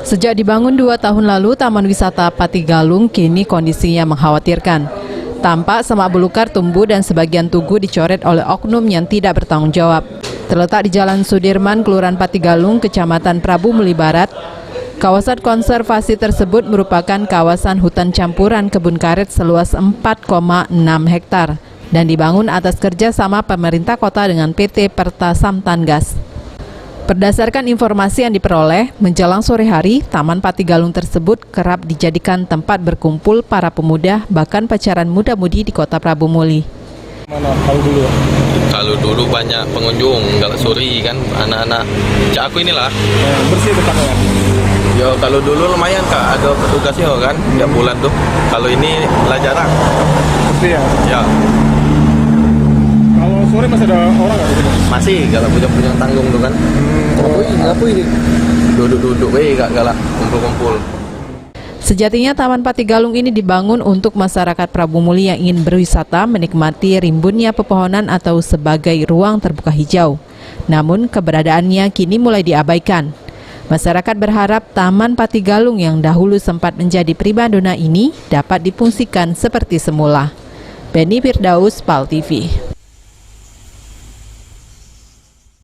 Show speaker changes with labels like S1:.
S1: Sejak dibangun 2 tahun lalu, Taman Wisata Patigalung kini kondisinya mengkhawatirkan. Tampak semak belukar tumbuh dan sebagian tugu dicoret oleh oknum yang tidak bertanggung jawab. Terletak di Jalan Sudirman, Kelurahan Patigalung, Kecamatan Prabu Muli Barat, kawasan konservasi tersebut merupakan kawasan hutan campuran kebun karet seluas 4,6 hektar dan dibangun atas kerjasama pemerintah kota dengan PT Pertasam Tangas. Berdasarkan informasi yang diperoleh, menjelang sore hari, Taman Patigalung tersebut kerap dijadikan tempat berkumpul para pemuda, bahkan pacaran muda-mudi di kota Prabu Muli.
S2: Mana kalau dulu?
S3: Kalau dulu banyak pengunjung, kalau sore kan anak-anak cak aku inilah.
S2: Bersih tempatnya.
S3: Yo kalau dulu lumayan Kak, ada petugasnya kan tiap bulan tuh. Kalau ini lah jarang.
S2: Bersih ya?
S3: Ya.
S2: Kalau sore masih ada orang nggak di sini?
S3: Masih kalau punya tanggung tuh kan.
S2: Apa ini?
S3: Duduk-duduk gak galak kumpul-kumpul.
S1: Sejatinya Taman Patigalung ini dibangun untuk masyarakat Prabu Muli yang ingin berwisata menikmati rimbunnya pepohonan atau sebagai ruang terbuka hijau. Namun keberadaannya kini mulai diabaikan. Masyarakat berharap Taman Patigalung yang dahulu sempat menjadi primadona ini dapat difungsikan seperti semula. Beni Firdaus, PAL TV.